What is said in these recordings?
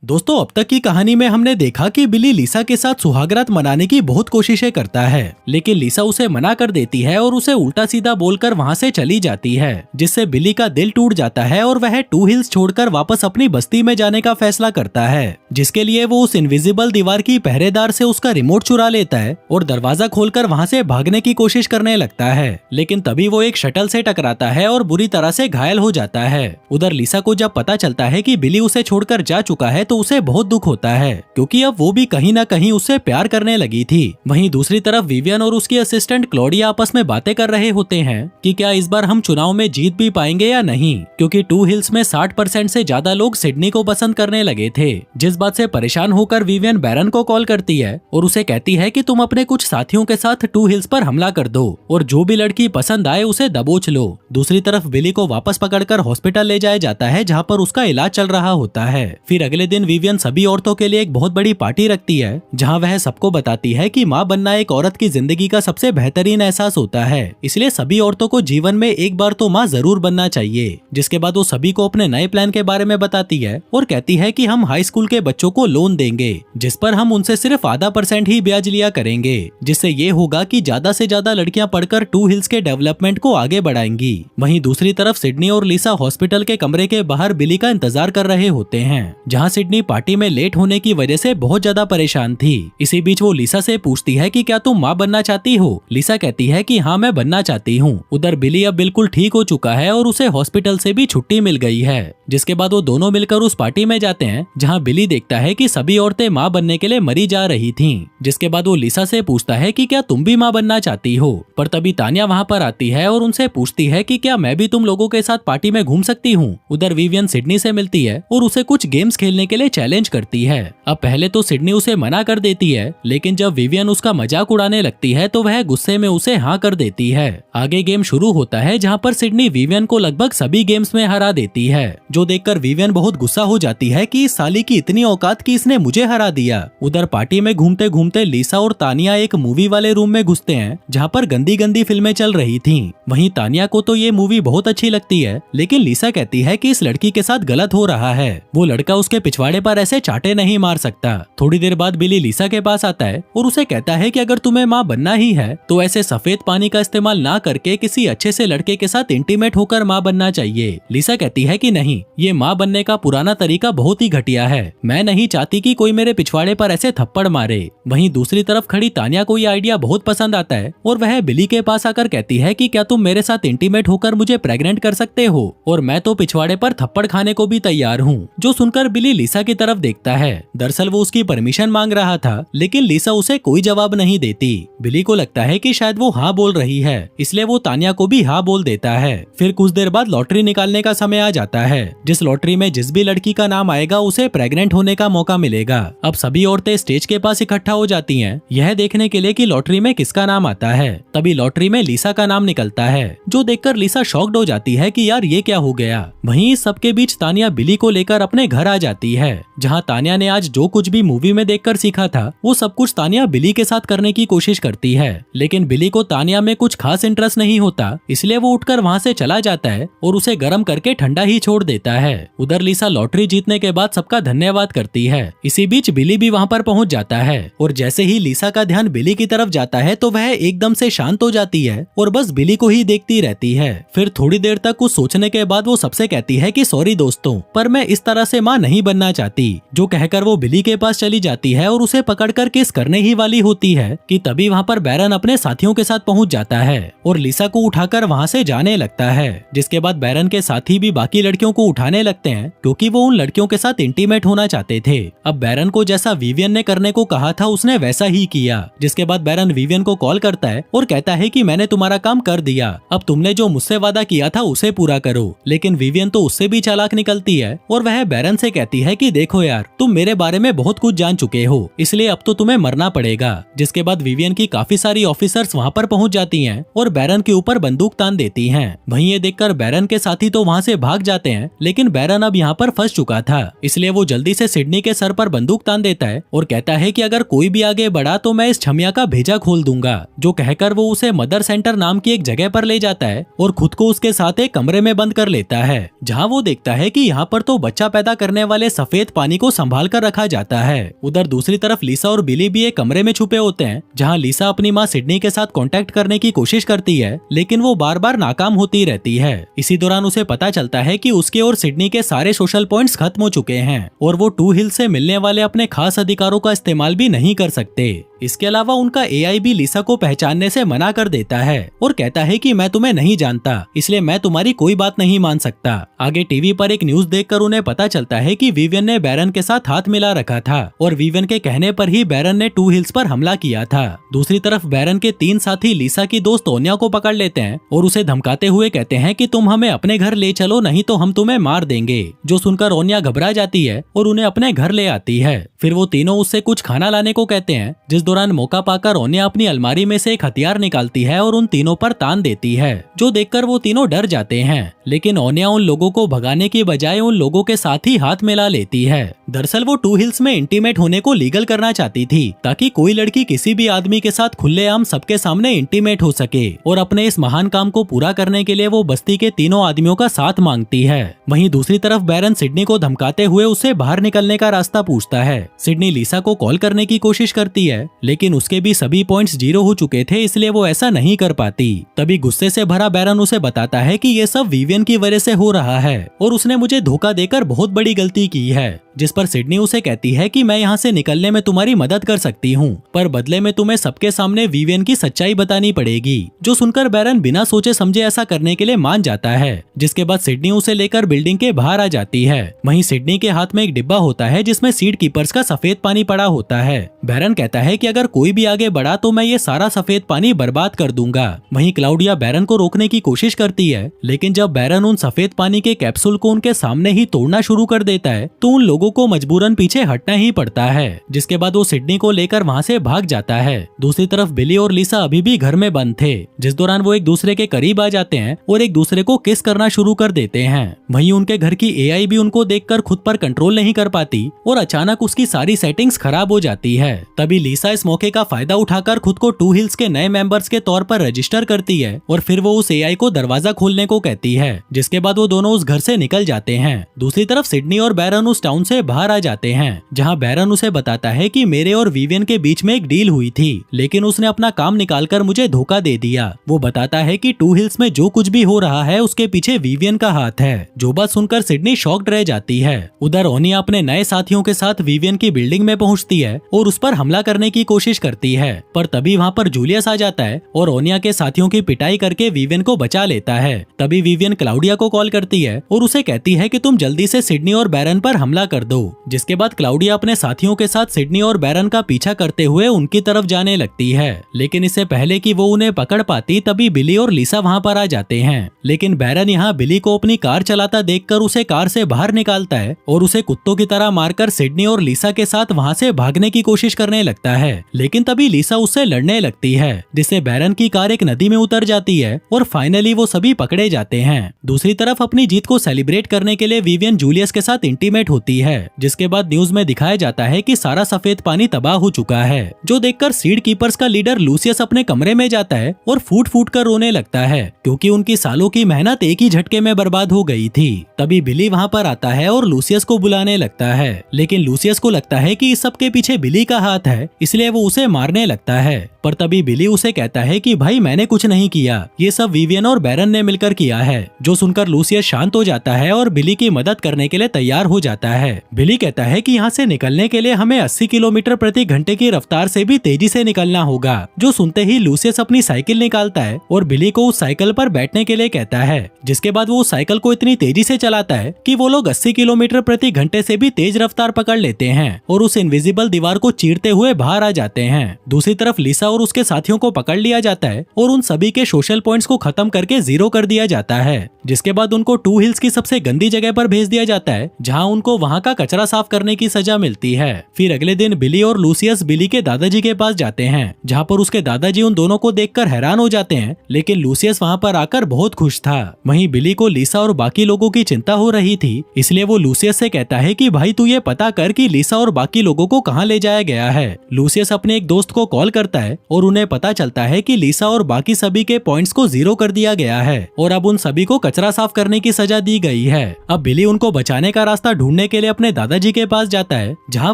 दोस्तों, अब तक की कहानी में हमने देखा कि बिली लिसा के साथ सुहागरात मनाने की बहुत कोशिशें करता है, लेकिन लिसा उसे मना कर देती है और उसे उल्टा सीधा बोलकर वहां से चली जाती है, जिससे बिली का दिल टूट जाता है और वह टू हिल्स छोड़कर वापस अपनी बस्ती में जाने का फैसला करता है, जिसके लिए वो उस इनविजिबल दीवार की पहरेदार से उसका रिमोट चुरा लेता है और दरवाजा खोलकर वहां से भागने की कोशिश करने लगता है। लेकिन तभी वो एक शटल से टकराता है और बुरी तरह से घायल हो जाता है। उधर लिसा को जब पता चलता है कि बिली उसे छोड़कर जा चुका है तो उसे बहुत दुख होता है, क्योंकि अब वो भी कहीं ना कहीं उससे प्यार करने लगी थी। वहीं दूसरी तरफ विवियन और उसकी असिस्टेंट क्लोडिया आपस में बातें कर रहे होते हैं कि क्या इस बार हम चुनाव में जीत भी पाएंगे या नहीं, क्योंकि टू हिल्स में 60% से ज्यादा लोग सिडनी को पसंद करने लगे थे। जिस बात से परेशान होकर विवियन बैरन को कॉल करती है और उसे कहती है कि तुम अपने कुछ साथियों के साथ टू हिल्स पर हमला कर दो और जो भी लड़की पसंद आए उसे दबोच लो। दूसरी तरफ बिली को वापस पकड़कर हॉस्पिटल ले जाया जाता है, जहाँ पर उसका इलाज चल रहा होता है। फिर अगले दिन विवियन सभी औरतों के लिए एक बहुत बड़ी पार्टी रखती है, जहां वह सबको बताती है कि मां बनना एक औरत की जिंदगी का सबसे बेहतरीन एहसास होता है, इसलिए सभी औरतों को जीवन में एक बार तो मां जरूर बनना चाहिए। जिसके बाद वो सभी को अपने नए प्लान के बारे में बताती है और कहती है कि हम हाई स्कूल के बच्चों को लोन देंगे, जिस पर हम उनसे सिर्फ आधा % ही ब्याज लिया करेंगे, जिससे ये होगा कि ज्यादा से ज्यादा लड़कियां पढ़कर टू हिल्स के डेवलपमेंट को आगे बढ़ाएंगी। वहीं दूसरी तरफ सिडनी और लिसा हॉस्पिटल के कमरे के बाहर बिली का इंतजार कर रहे होते हैं, जहां सिडनी पार्टी में लेट होने की वजह से बहुत ज्यादा परेशान थी। इसी बीच वो लिसा से पूछती है कि क्या तुम माँ बनना चाहती हो। लिसा कहती है कि हाँ, मैं बनना चाहती हूँ। उधर बिली अब बिल्कुल ठीक हो चुका है और उसे हॉस्पिटल से भी छुट्टी मिल गई है। जिसके बाद वो दोनों मिलकर उस पार्टी में जाते हैं, जहाँ बिली देखता है कि सभी औरतें माँ बनने के लिए मरी जा रही थीं। जिसके बाद वो लिसा से पूछता है कि क्या तुम भी माँ बनना चाहती हो, पर तभी तानिया वहाँ पर आती है और उनसे पूछती है कि क्या मैं भी तुम लोगों के साथ पार्टी में घूम सकती हूँ। उधर विवियन सिडनी से मिलती है और उसे कुछ गेम्स खेलने के लिए चैलेंज करती है। अब पहले तो सिडनी उसे मना कर देती है, लेकिन जब विवियन उसका मजाक उड़ाने लगती है तो वह गुस्से में उसे हाँ कर देती है। आगे गेम शुरू होता है, जहाँ पर सिडनी विवियन को लगभग सभी गेम्स में हरा देती है, जो देखकर विवियन बहुत गुस्सा हो जाती है कि इस साली की इतनी औकात कि इसने मुझे हरा दिया। उधर पार्टी में घूमते घूमते लिसा और तानिया एक मूवी वाले रूम में घुसते हैं, जहाँ पर गंदी गंदी फिल्में चल रही थीं। वहीं तानिया को तो ये मूवी बहुत अच्छी लगती है, लेकिन लिसा कहती है कि इस लड़की के साथ गलत हो रहा है, वो लड़का उसके पिछवाड़े पर ऐसे चाटे नहीं मार सकता। थोड़ी देर बाद बिली लिसा के पास आता है और उसे कहता है कि अगर तुम्हें माँ बनना ही है तो ऐसे सफेद पानी का इस्तेमाल ना करके किसी अच्छे से लड़के के साथ इंटीमेट होकर माँ बनना चाहिए। लिसा कहती है कि नहीं, ये माँ बनने का पुराना तरीका बहुत ही घटिया है, मैं नहीं चाहती कि कोई मेरे पिछवाड़े पर ऐसे थप्पड़ मारे। वहीं दूसरी तरफ खड़ी तानिया को ये आइडिया बहुत पसंद आता है और वह बिली के पास आकर कहती है कि क्या तुम मेरे साथ इंटीमेट होकर मुझे प्रेग्नेंट कर सकते हो, और मैं तो पिछवाड़े पर थप्पड़ खाने को भी तैयार हूँ। जो सुनकर बिली लिसा की तरफ देखता है। दरअसल वो उसकी परमिशन मांग रहा था, लेकिन लिसा उसे कोई जवाब नहीं देती। बिली को लगता है कि शायद वो हाँ बोल रही है, इसलिए वो तानिया को भी हाँ बोल देता है। फिर कुछ देर बाद लॉटरी निकालने का समय आ जाता है, जिस लॉटरी में जिस भी लड़की का नाम आएगा उसे प्रेग्नेंट होने का मौका मिलेगा। अब सभी औरतें स्टेज के पास इकट्ठा हो जाती हैं, यह देखने के लिए कि लॉटरी में किसका नाम आता है। तभी लॉटरी में लिसा का नाम निकलता है, जो देखकर लिसा शॉक्ड हो जाती है कि यार ये क्या हो गया। वहीं इस सबके बीच तानिया बिली को लेकर अपने घर आ जाती है, जहां तानिया ने आज जो कुछ भी मूवी में देखकर सीखा था वो सब कुछ तानिया बिली के साथ करने की कोशिश करती है। लेकिन बिली को तानिया में कुछ खास इंटरेस्ट नहीं होता, इसलिए वो उठकर वहां से चला जाता है और उसे गर्म करके ठंडा ही छोड़ देता है। उधर लिसा लॉटरी जीतने के बाद सबका धन्यवाद करती है। इसी बीच बिली भी वहां पर पहुंच जाता है और जैसे ही लिसा का ध्यान बिली की तरफ जाता है तो वह एकदम से शांत हो जाती है और बस बिली को ही देखती रहती है। फिर थोड़ी देर तक कुछ सोचने के बाद वो सबसे कहती है कि सॉरी दोस्तों, पर मैं इस तरह से माँ नहीं बनना चाहती। जो कहकर वो बिली के पास चली जाती है और उसे पकड़कर किस करने ही वाली होती है कि तभी वहाँ पर बैरन अपने साथियों के साथ पहुँच जाता है और लिसा को उठाकर वहाँ से जाने लगता है। जिसके बाद बैरन के साथी भी बाकी लड़कियों को उठाने लगते हैं, क्योंकि वो उन लड़कियों के साथ इंटीमेट होना चाहते थे। अब बैरन को जैसा विवियन ने करने को कहा था उसने वैसा ही किया। जिसके बाद बैरन विवियन को कॉल करता है और कहता है कि मैंने तुम्हारा काम कर दिया, अब तुमने जो मुझसे वादा किया था उसे पूरा करो। लेकिन विवियन तो उससे भी चालाक निकलती है और वह बैरन से कहती है कि देखो यार, तुम मेरे बारे में बहुत कुछ जान चुके हो, इसलिए अब तो तुम्हें मरना पड़ेगा। जिसके बाद विवियन की काफी सारी ऑफिसर्स वहाँ पर पहुँच जाती हैं और बैरन के ऊपर बंदूक तान देती हैं। वहीं ये देखकर बैरन के साथी तो वहाँ से भाग जाते हैं, लेकिन बैरन अब यहाँ पर फंस चुका था, इसलिए वो जल्दी से सिडनी के सर पर बंदूक तान देता है और कहता है कि अगर कोई भी आगे बढ़ा तो मैं इस छमिया का भेजा खोल दूंगा। जो कहकर वो उसे मदर सेंटर नाम की एक जगह पर ले जाता है और खुद को उसके साथ एक कमरे में बंद कर लेता है, जहाँ वो देखता है कि यहाँ पर तो बच्चा पैदा करने वाले सफेद सफेद पानी को संभाल कर रखा जाता है। उधर दूसरी तरफ लिसा और बिली भी एक कमरे में छुपे होते हैं, जहाँ लिसा अपनी माँ सिडनी के साथ कांटेक्ट करने की कोशिश करती है, लेकिन वो बार बार नाकाम होती रहती है। इसी दौरान उसे पता चलता है कि उसके और सिडनी के सारे सोशल पॉइंट्स खत्म हो चुके हैं और वो टू हिल्स से मिलने वाले अपने खास अधिकारों का इस्तेमाल भी नहीं कर सकते। इसके अलावा उनका एआई भी लिसा को पहचानने से मना कर देता है और कहता है कि मैं तुम्हें नहीं जानता, इसलिए मैं तुम्हारी कोई बात नहीं मान सकता। आगे टीवी पर एक न्यूज देखकर उन्हें पता चलता है कि विवियन ने बैरन के साथ हाथ मिला रखा था और विवियन के कहने पर ही बैरन ने टू हिल्स पर हमला किया था। दूसरी तरफ बैरन के 3 साथी लिसा की दोस्त ओनिया को पकड़ लेते हैं और उसे धमकाते हुए कहते हैं कि तुम हमें अपने घर ले चलो, नहीं तो हम तुम्हें मार देंगे। जो सुनकर ओनिया घबरा जाती है और उन्हें अपने घर ले आती है। फिर वो तीनों उससे कुछ खाना लाने को कहते हैं, जिस दौरान मौका पाकर ओनिया अपनी अलमारी में से एक हथियार निकालती है और उन तीनों पर तान देती है, जो देखकर वो तीनों डर जाते हैं। लेकिन ओनिया उन लोगों को भगाने की बजाय उन लोगों के साथ ही हाथ मिला लेती है। दरअसल वो टू हिल्स में इंटीमेट होने को लीगल करना चाहती थी, ताकि कोई लड़की किसी भी आदमी के साथ खुलेआम सबके सामने इंटीमेट हो सके, और अपने इस महान काम को पूरा करने के लिए वो बस्ती के तीनों आदमियों का साथ मांगती है। वहीं दूसरी तरफ बैरन सिडनी को धमकाते हुए उसे बाहर निकलने का रास्ता पूछता है। सिडनी लिसा को कॉल करने की कोशिश करती है, लेकिन उसके भी सभी पॉइंट्स 0 हो चुके थे, इसलिए वो ऐसा नहीं कर पाती। तभी गुस्से से भरा बैरन उसे बताता है कि ये सब विवियन की वजह से हो रहा है और उसने मुझे धोखा देकर बहुत बड़ी गलती की है। जिस पर सिडनी उसे कहती है कि मैं यहाँ से निकलने में तुम्हारी मदद कर सकती हूँ, पर बदले में तुम्हें सबके सामने विवियन की सच्चाई बतानी पड़ेगी। जो सुनकर बैरन बिना सोचे समझे ऐसा करने के लिए मान जाता है, जिसके बाद सिडनी उसे लेकर बिल्डिंग के बाहर आ जाती है। वहीं सिडनी के हाथ में एक डिब्बा होता है जिसमें सीड कीपर्स का सफेद पानी पड़ा होता है। बैरन कहता है कि अगर कोई भी आगे बढ़ा तो मैं ये सारा सफेद पानी बर्बाद कर दूंगा। वहीं क्लाउडिया बैरन को रोकने की कोशिश करती है, लेकिन जब बैरन उन सफेद पानी के कैप्सूल को उनके सामने ही तोड़ना शुरू कर देता है तो उन लोगों को मजबूरन पीछे हटना ही पड़ता है, जिसके बाद वो सिडनी को लेकर वहाँ से भाग जाता है। दूसरी तरफ बिली और लिसा अभी भी घर में बंद थे, जिस दौरान वो एक दूसरे के करीब आ जाते हैं और एक दूसरे को किस करना शुरू कर देते हैं। वहीं उनके घर की एआई भी उनको देखकर खुद पर कंट्रोल नहीं कर पाती और अचानक उसकी सारी सेटिंग्स खराब हो जाती है। तभी लिसा इस मौके का फायदा उठाकर खुद को टू हिल्स के नए मेंबर्स के तौर पर रजिस्टर करती है और फिर वो उस एआई को दरवाजा खोलने को कहती है, जिसके बाद वो दोनों उस घर से निकल जाते हैं। दूसरी तरफ सिडनी और बैरन उस टाउन से बाहर आ जाते हैं, जहां बैरन उसे बताता है कि मेरे और विवियन के बीच में एक डील हुई थी, लेकिन उसने अपना काम निकालकर मुझे धोखा दे दिया। वो बताता है कि टू हिल्स में जो कुछ भी हो रहा है उसके पीछे विवियन का हाथ है। जो बात सुनकर सिडनी शॉक्ड रह जाती है। उधर ओनिया अपने नए साथियों के साथ विवियन की बिल्डिंग में पहुंचती है और उस पर हमला करने की कोशिश करती है, पर तभी वहां पर जूलियस आ जाता है और ओनिया के साथियों की पिटाई करके विवियन को बचा लेता है। तभी विवियन क्लाउडिया को कॉल करती है और उसे कहती है कि तुम जल्दी से सिडनी और बैरन पर हमला कर दो। जिसके बाद क्लाउडिया अपने साथियों के साथ सिडनी और बैरन का पीछा करते हुए उनकी तरफ जाने लगती है, लेकिन इससे पहले कि वो उन्हें पकड़ पाती तभी बिली और लिसा वहां पर आ जाते हैं। लेकिन बैरन यहाँ बिली को अपनी कार चलाता देखकर उसे कार से बाहर निकालता है और उसे कुत्तों की तरह मारकर सिडनी और लिसा के साथ वहां से भागने की कोशिश करने लगता है। लेकिन तभी लिसा उससे लड़ने लगती है, जिससे बैरन की कार एक नदी में उतर जाती है और फाइनली वो सभी पकड़े जाते हैं। दूसरी तरफ अपनी जीत को सेलिब्रेट करने के लिए विवियन जूलियस के साथ इंटीमेट होती है, जिसके बाद न्यूज में दिखाया जाता है कि सारा सफेद पानी तबाह हो चुका है, जो देखकर सीड कीपर्स का लीडर लूसियस अपने कमरे में जाता है और फूट फूट कर रोने लगता है, क्योंकि उनकी सालों की मेहनत एक ही झटके में बर्बाद हो गई थी। तभी बिली वहां पर आता है और लूसियस को बुलाने लगता है, लेकिन लूसियस को लगता है कि इस सब के पीछे बिली का हाथ है, इसलिए वो उसे मारने लगता है। पर तभी बिली उसे कहता है कि भाई मैंने कुछ नहीं किया, ये सब विवियन और बैरन ने मिलकर किया है। जो सुनकर लूसियस शांत हो जाता है और बिली की मदद करने के लिए तैयार हो जाता है। बिली कहता है कि यहाँ से निकलने के लिए हमें 80 किलोमीटर प्रति घंटे की रफ्तार से भी तेजी से निकलना होगा। जो सुनते ही लूसियस अपनी साइकिल निकालता है और बिली को उस साइकिल पर बैठने के लिए कहता है, जिसके बाद वो उस साइकिल को इतनी तेजी से चलाता है कि वो लोग 80 किलोमीटर प्रति घंटे से भी तेज रफ्तार पकड़ लेते हैं और उस इनविजिबल दीवार को चीरते हुए बाहर आ जाते हैं। दूसरी तरफ लिसा और उसके साथियों को पकड़ लिया जाता है और उन सभी के सोशल पॉइंट्स को खत्म करके 0 कर दिया जाता है, जिसके बाद उनको टू हिल्स की सबसे गंदी जगह पर भेज दिया जाता है, जहां उनको वहां का कचरा साफ करने की सजा मिलती है। फिर अगले दिन बिली और लूसियस बिली के दादाजी के पास जाते हैं, जहां पर उसके दादाजी उन दोनों को देखकर हैरान हो जाते हैं, लेकिन लूसियस वहां पर आकर बहुत खुश था। वहीं बिली को लिसा और बाकी लोगों की चिंता हो रही थी, इसलिए वो लूसियस से कहता है कि भाई तू ये पता कर कि लिसा और बाकी लोगों को कहाँ ले जाया गया है। लूसियस अपने एक दोस्त को कॉल करता है और उन्हें पता चलता है कि लिसा और बाकी सभी के पॉइंट्स को 0 कर दिया गया है और अब उन सभी को कचरा साफ करने की सजा दी गई है। अब बिली उनको बचाने का रास्ता ढूंढने के लिए अपने अपने दादाजी के पास जाता है, जहाँ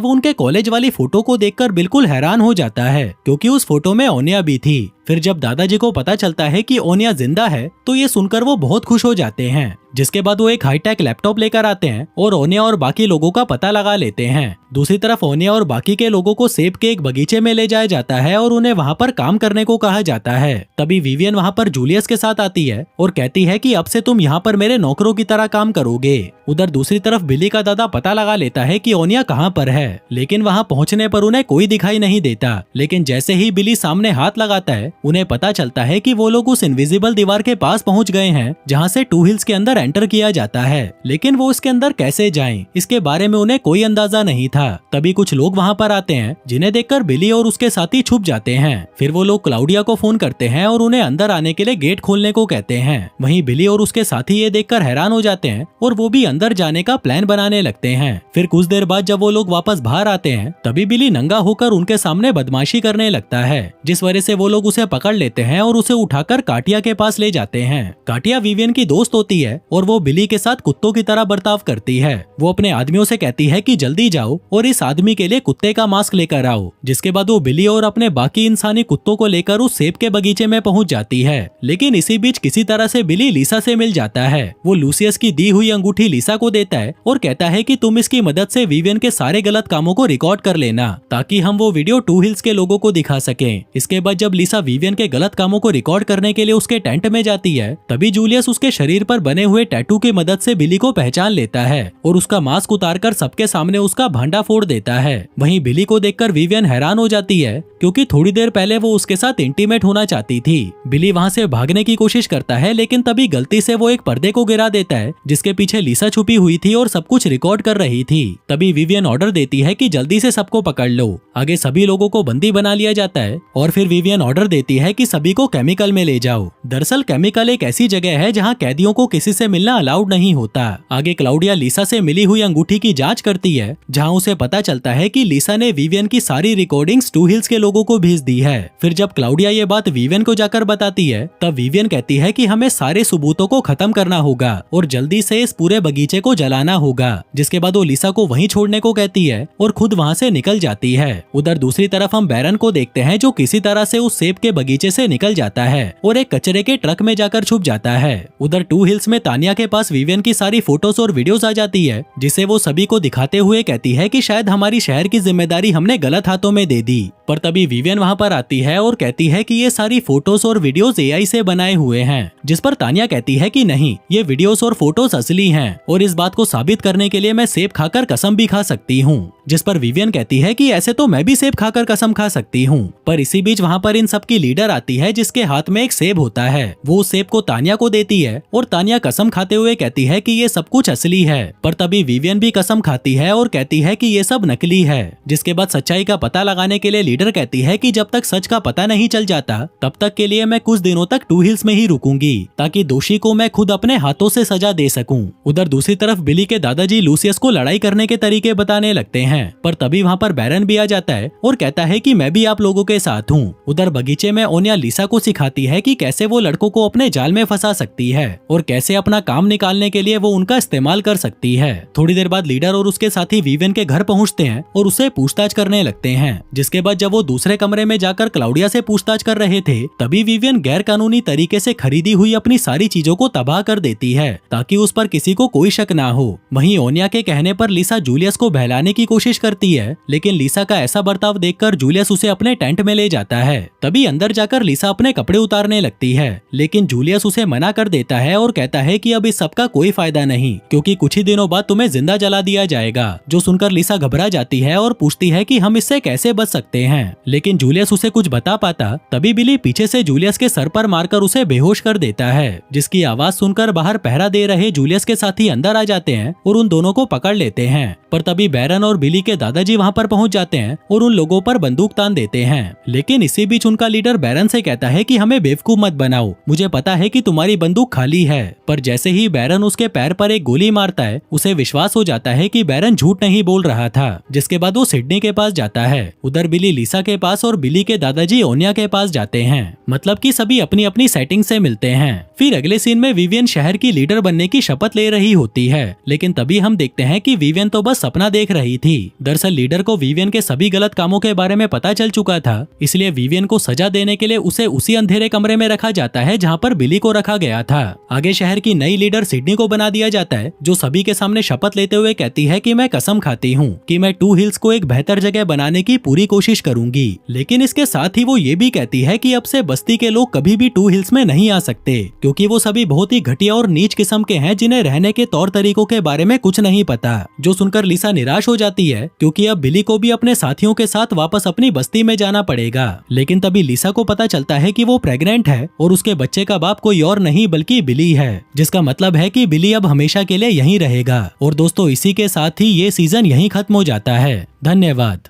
वो उनके कॉलेज वाली फोटो को देखकर बिल्कुल हैरान हो जाता है, क्योंकि उस फोटो में ओनिया भी थी। फिर जब दादाजी को पता चलता है कि ओनिया जिंदा है, तो ये सुनकर वो बहुत खुश हो जाते हैं। जिसके बाद वो एक हाईटेक लैपटॉप लेकर आते हैं और ओनिया और बाकी लोगों का पता लगा लेते हैं। दूसरी तरफ ओनिया और बाकी के लोगों को सेब के एक बगीचे में ले जाया जाता है और उन्हें वहाँ पर काम करने को कहा जाता है। तभी विवियन वहाँ पर जूलियस के साथ आती है और कहती है कि अब से तुम यहाँ पर मेरे नौकरों की तरह काम करोगे। उधर दूसरी तरफ बिली का दादा पता लगा लेता है कि ओनिया कहाँ पर है, लेकिन वहाँ पहुँचने पर उन्हें कोई दिखाई नहीं देता। लेकिन जैसे ही बिली सामने हाथ लगाता है, उन्हें पता चलता है कि वो लोग उस इनविजिबल दीवार के पास पहुँच गए हैं, जहाँ से टू हिल्स के अंदर एंटर किया जाता है। लेकिन वो इसके अंदर कैसे जाएं, इसके बारे में उन्हें कोई अंदाजा नहीं था। तभी कुछ लोग वहाँ पर आते हैं, जिन्हें देखकर बिली और उसके साथी छुप जाते हैं। फिर वो लोग क्लाउडिया को फोन करते हैं और उन्हें अंदर आने के लिए गेट खोलने को कहते हैं। वहीं बिली और उसके साथी ये देखकर हैरान हो जाते हैं और वो भी अंदर जाने का प्लान बनाने लगते हैं। फिर कुछ देर बाद जब वो लोग वापस बाहर आते हैं, तभी बिली नंगा होकर उनके सामने बदमाशी करने लगता है, जिस वजह से वो लोग उसे पकड़ लेते हैं और उसे उठाकर काटिया के पास ले जाते हैं। काटिया विवियन की दोस्त होती है और वो बिली के साथ कुत्तों की तरह बर्ताव करती है। वो अपने आदमियों से कहती है कि जल्दी जाओ और इस आदमी के लिए कुत्ते का मास्क लेकर आओ। जिसके बाद वो बिली और अपने बाकी इंसानी कुत्तों को लेकर उस सेब के बगीचे में पहुंच जाती है। लेकिन इसी बीच किसी तरह से बिली लीसा से मिल जाता है। वो लूसियस की दी हुई अंगूठी लीसा को देता है और कहता है कि तुम इसकी मदद से विवियन के सारे गलत कामों को रिकॉर्ड कर लेना, ताकि हम वो वीडियो टू हिल्स के लोगों को दिखा सकें। इसके बाद जब लीसा विवियन के गलत कामों को रिकॉर्ड करने के लिए उसके टेंट में जाती है, तभी जूलियस उसके शरीर पर बने हुए टैटू की मदद से बिली को पहचान लेता है और उसका मास्क उतारकर सबके सामने उसका भांडा फोड़ देता है। वहीं बिली को देखकर विवियन हैरान हो जाती है, क्योंकि थोड़ी देर पहले वो उसके साथ इंटीमेट होना चाहती थी। बिली वहाँ से भागने की कोशिश करता है, लेकिन तभी गलती से वो एक पर्दे को गिरा देता है, जिसके पीछे लीसा छुपी हुई थी और सब कुछ रिकॉर्ड कर रही थी। तभी विवियन ऑर्डर देती है कि जल्दी से सबको पकड़ लो। आगे सभी लोगों को बंदी बना लिया जाता है और फिर विवियन ऑर्डर देती है कि सभी को केमिकल में ले जाओ। दरअसल केमिकल एक ऐसी जगह है जहाँ कैदियों को किसी से मिलना अलाउड नहीं होता। आगे क्लाउडिया लीसा से मिली हुई अंगूठी की जांच करती है, जहां उसे पता चलता है कि लीसा ने विवियन की सारी रिकॉर्डिंग्स टू हिल्स के लोगों को भेज दी है। फिर जब क्लाउडिया ये बात विवियन को जाकर बताती है, तब विवियन कहती है कि हमें सारे सबूतों को खत्म करना होगा और जल्दी से इस पूरे बगीचे को जलाना होगा। जिसके बाद वो लीसा को वहीं छोड़ने को कहती है और खुद वहाँ से निकल जाती है। उधर दूसरी तरफ हम बैरन को देखते हैं, जो किसी तरह से उस सेब के बगीचे से निकल जाता है और एक कचरे के ट्रक में जाकर छुप जाता है। उधर टू हिल्स में तानिया के पास विवियन की सारी फोटोज और वीडियोस आ जाती है, जिसे वो सभी को दिखाते हुए कहती है कि शायद हमारी शहर की जिम्मेदारी हमने गलत हाथों में दे दी। पर तभी विवियन वहाँ पर आती है और कहती है कि ये सारी फोटोज और वीडियोस एआई से बनाए हुए हैं, जिस पर तानिया कहती है कि नहीं, ये वीडियोस और फोटोज असली हैं और इस बात को साबित करने के लिए मैं सेब खाकर कसम भी खा सकती हूँ। जिस पर विवियन कहती है कि ऐसे तो मैं भी सेब खाकर कसम खा सकती हूँ। पर इसी बीच वहाँ पर इन सब की लीडर आती है, जिसके हाथ में एक सेब होता है। वो उस सेब को तानिया को देती है और तानिया कसम खाते हुए कहती है कि ये सब कुछ असली है। पर तभी विवियन भी कसम खाती है और कहती है कि ये सब नकली है। जिसके बाद सच्चाई का पता लगाने के लिए लीडर कहती है कि जब तक सच का पता नहीं चल जाता, तब तक के लिए मैं कुछ दिनों तक टू हिल्स में ही रुकूंगी, ताकि दोषी को मैं खुद अपने हाथों से सजा दे सकूं। उधर दूसरी तरफ बिली के दादाजी लूसियस को लड़ाई करने के तरीके बताने लगते हैं, पर तभी वहाँ पर बैरन भी आ जाता है और कहता है कि मैं भी आप लोगों के साथ हूँ। उधर बगीचे में ओनिया लीसा को सिखाती है कि कैसे वो लड़कों को अपने जाल में फंसा सकती है और कैसे अपना काम निकालने के लिए वो उनका इस्तेमाल कर सकती है। थोड़ी देर बाद लीडर और उसके साथी विवियन के घर पहुँचते हैं और उसे पूछताछ करने लगते हैं। जिसके बाद जब वो दूसरे कमरे में जाकर क्लाउडिया से पूछताछ कर रहे थे, तभी विवियन गैर कानूनी तरीके से खरीदी हुई अपनी सारी चीजों को तबाह कर देती है, ताकि उस पर किसी को कोई शक ना हो। वहीं ओनिया के कहने पर लीसा जूलियस को बहलाने की कोशिश करती है, लेकिन लीसा का ऐसा बर्ताव देखकर जूलियस उसे अपने टेंट में ले जाता है। तभी अंदर जाकर लीसा अपने कपड़े उतारने लगती है, लेकिन जूलियस उसे मना कर देता है और कहता है कि अब इस सब का कोई फायदा नहीं, क्योंकि कुछ ही दिनों बाद तुम्हें जिंदा जला दिया जाएगा। जो सुनकर लीसा घबरा जाती है और पूछती है कि हम इससे कैसे बच सकते हैं, लेकिन जूलियस उसे कुछ बता पाता। तभी बिली पीछे से जूलियस के सर पर मारकर उसे बेहोश कर देता है, जिसकी आवाज सुनकर बाहर पहरा दे रहे जूलियस के साथी अंदर आ जाते हैं और उन दोनों को पकड़ लेते हैं। पर तभी बैरन और बिली के दादाजी वहाँ पर पहुँच जाते हैं और उन लोगों पर बंदूक तान देते हैं। लेकिन इसी बीच उनका लीडर बैरन से कहता है कि हमें बेवकूफ मत बनाओ, मुझे पता है कि तुम्हारी बंदूक खाली है। पर जैसे ही बैरन उसके पैर पर एक गोली मारता है, उसे विश्वास हो जाता है कि बैरन झूठ नहीं बोल रहा था। जिसके बाद वो सिडनी के पास जाता है। उधर बिली लिसा के पास और बिली के दादाजी ओनिया के पास जाते हैं। मतलब कि सभी अपनी अपनी सेटिंग से मिलते हैं। फिर अगले सीन में विवियन शहर की लीडर बनने की शपथ ले रही होती है, लेकिन तभी हम देखते हैं कि विवियन तो बस सपना देख रही थी। दरअसल लीडर को विवियन के सभी गलत कामों के बारे में पता चल चुका था, इसलिए विवियन को सजा देने के लिए उसे उसी अंधेरे कमरे में रखा जाता है जहाँ पर बिली को रखा गया था। आगे शहर की नई लीडर सिडनी को बना दिया जाता है, जो सभी के सामने शपथ लेते हुए कहती है कि मैं कसम खाती हूँ कि मैं टू हिल्स को एक बेहतर जगह बनाने की पूरी कोशिश करूंगी। लेकिन इसके साथ ही वो ये भी कहती है कि अब से बस्ती के लोग कभी भी टू हिल्स में नहीं आ सकते, क्योंकि वो सभी बहुत ही घटिया और नीच किस्म के हैं जिन्हें रहने के तौर तरीकों के बारे में कुछ नहीं पता। जो सुनकर लिसा निराश हो जाती है, क्योंकि अब बिली को भी अपने साथियों के साथ वापस अपनी बस्ती में जाना पड़ेगा। लेकिन तभी लिसा को पता चलता है कि वो प्रेग्नेंट है और उसके बच्चे का बाप कोई और नहीं बल्कि बिली है, जिसका मतलब है कि बिली अब हमेशा के लिए यहीं रहेगा। और दोस्तों, इसी के साथ ही ये सीजन यहीं खत्म हो जाता है। धन्यवाद।